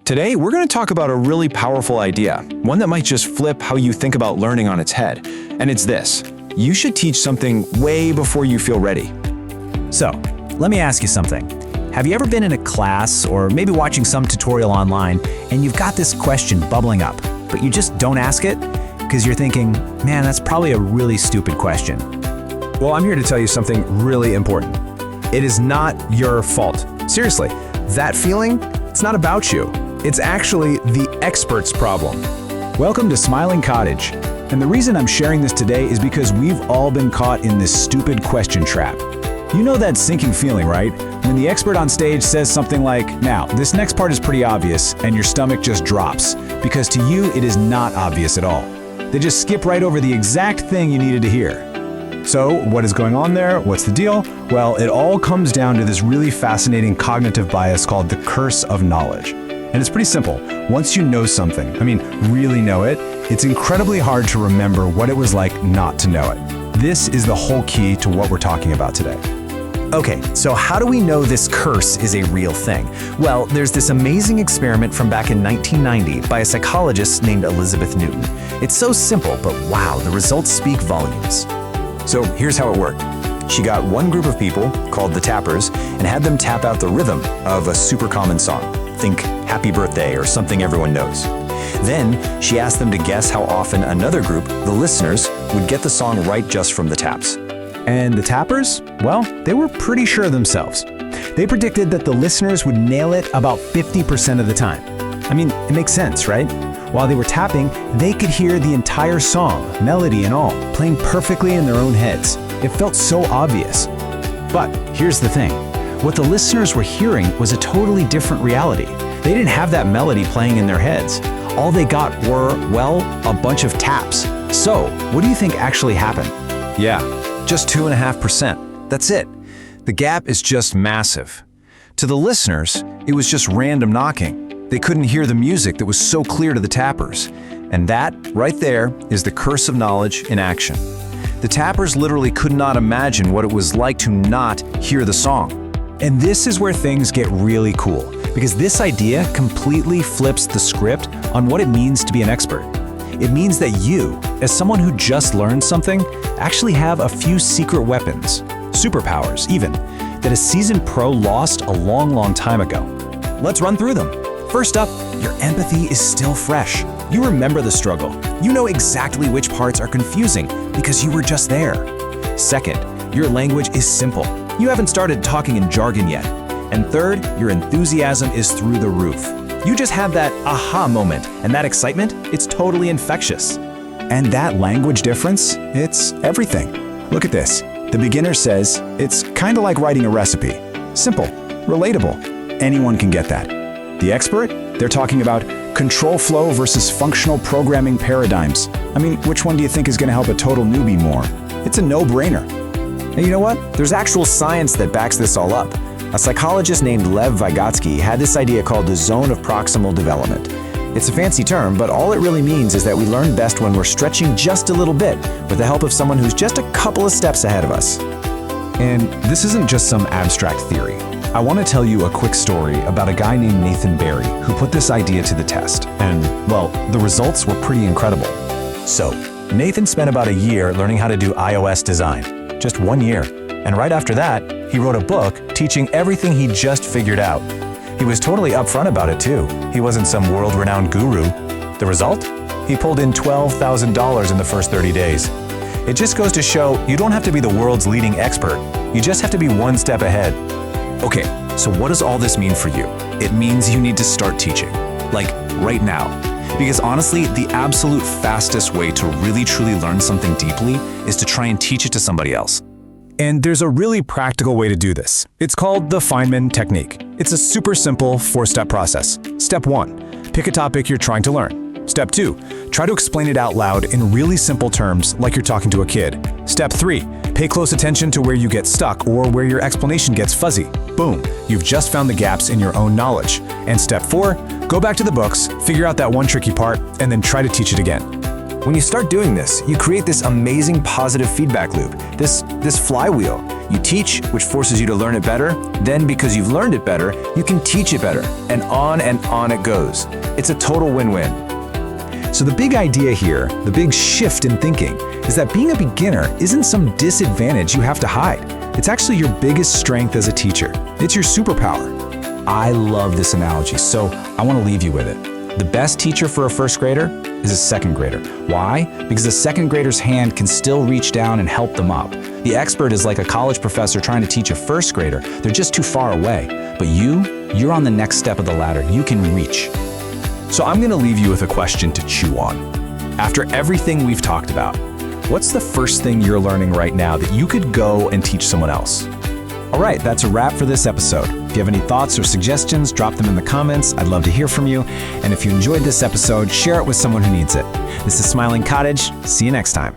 Today, we're going to talk about a really powerful idea, one that might just flip how you think about learning on its head. And it's this: you should teach something way before you feel ready. So, let me ask you something. Have you ever been in a class or maybe watching some tutorial online and you've got this question bubbling up, but you just don't ask it because you're thinking, man, that's probably a really stupid question? Well, I'm here to tell you something really important. It is not your fault. Seriously, that feeling, it's not about you. It's actually the expert's problem. Welcome to Smiling Cottage. And the reason I'm sharing this today is because we've all been caught in this stupid question trap. You know that sinking feeling, right? When the expert on stage says something like, now, this next part is pretty obvious, and your stomach just drops, because to you, it is not obvious at all. They just skip right over the exact thing you needed to hear. So, what is going on there? What's the deal? Well, it all comes down to this really fascinating cognitive bias called the curse of knowledge. And it's pretty simple. Once you know something, really know it, it's incredibly hard to remember what it was like not to know it. This is the whole key to what we're talking about today. Okay, so how do we know this curse is a real thing? Well, there's this amazing experiment from back in 1990 by a psychologist named Elizabeth Newton. It's so simple, but wow, the results speak volumes. So here's how it worked. She got one group of people, called the tappers, and had them tap out the rhythm of a super common song. Think Happy Birthday or something everyone knows. Then she asked them to guess how often another group, the listeners, would get the song right just from the taps. And the tappers? Well, they were pretty sure of themselves. They predicted that the listeners would nail it about 50% of the time. It makes sense, right? While they were tapping, they could hear the entire song, melody and all, playing perfectly in their own heads. It felt so obvious. But here's the thing. What the listeners were hearing was a totally different reality. They didn't have that melody playing in their heads. All they got were, well, a bunch of taps. So, what do you think actually happened? Yeah, just 2.5%. That's it. The gap is just massive. To the listeners, it was just random knocking. They couldn't hear the music that was so clear to the tappers. And that, right there, is the curse of knowledge in action. The tappers literally could not imagine what it was like to not hear the song. And this is where things get really cool, because this idea completely flips the script on what it means to be an expert. It means that you, as someone who just learned something, actually have a few secret weapons, superpowers even, that a seasoned pro lost a long time ago. Let's run through them. First up, your empathy is still fresh. You remember the struggle. You know exactly which parts are confusing because you were just there. Second, your language is simple. You haven't started talking in jargon yet. And third, your enthusiasm is through the roof. You just have that aha moment, and that excitement, it's totally infectious. And that language difference, it's everything. Look at this. The beginner says, it's kind of like writing a recipe. Simple, relatable. Anyone can get that. The expert, they're talking about control flow versus functional programming paradigms. Which one do you think is going to help a total newbie more? It's a no-brainer. And you know what? There's actual science that backs this all up. A psychologist named Vygotsky had this idea called the zone of proximal development. It's a fancy term, but all it really means is that we learn best when we're stretching just a little bit with the help of someone who's just a couple of steps ahead of us. And this isn't just some abstract theory. I want to tell you a quick story about a guy named Nathan Barry who put this idea to the test. And, well, the results were pretty incredible. So, Nathan spent about a year learning how to do iOS design. Just 1 year. And right after that, he wrote a book teaching everything he just figured out. He was totally upfront about it too. He wasn't some world-renowned guru. The result? He pulled in $12,000 in the first 30 days. It just goes to show you don't have to be the world's leading expert. You just have to be one step ahead. Okay, so what does all this mean for you? It means you need to start teaching. Like, right now. Because honestly, the absolute fastest way to really truly learn something deeply is to try and teach it to somebody else. And there's a really practical way to do this. It's called the Feynman Technique. It's a super simple 4-step process. Step 1, pick a topic you're trying to learn. Step 2, try to explain it out loud in really simple terms like you're talking to a kid. Step 3, pay close attention to where you get stuck or where your explanation gets fuzzy. Boom, you've just found the gaps in your own knowledge. And step 4, go back to the books, figure out that one tricky part, and then try to teach it again. When you start doing this, you create this amazing positive feedback loop, this flywheel. You teach, which forces you to learn it better. Then, because you've learned it better, you can teach it better. And on it goes. It's a total win-win. So the big idea here, the big shift in thinking, is that being a beginner isn't some disadvantage you have to hide. It's actually your biggest strength as a teacher. It's your superpower. I love this analogy, so I want to leave you with it. The best teacher for a first grader is a second grader. Why? Because the second grader's hand can still reach down and help them up. The expert is like a college professor trying to teach a first grader. They're just too far away. But you're on the next step of the ladder. You can reach. So I'm going to leave you with a question to chew on. After everything we've talked about, what's the first thing you're learning right now that you could go and teach someone else? All right, that's a wrap for this episode. If you have any thoughts or suggestions, drop them in the comments. I'd love to hear from you. And if you enjoyed this episode, share it with someone who needs it. This is Smiling Cottage. See you next time.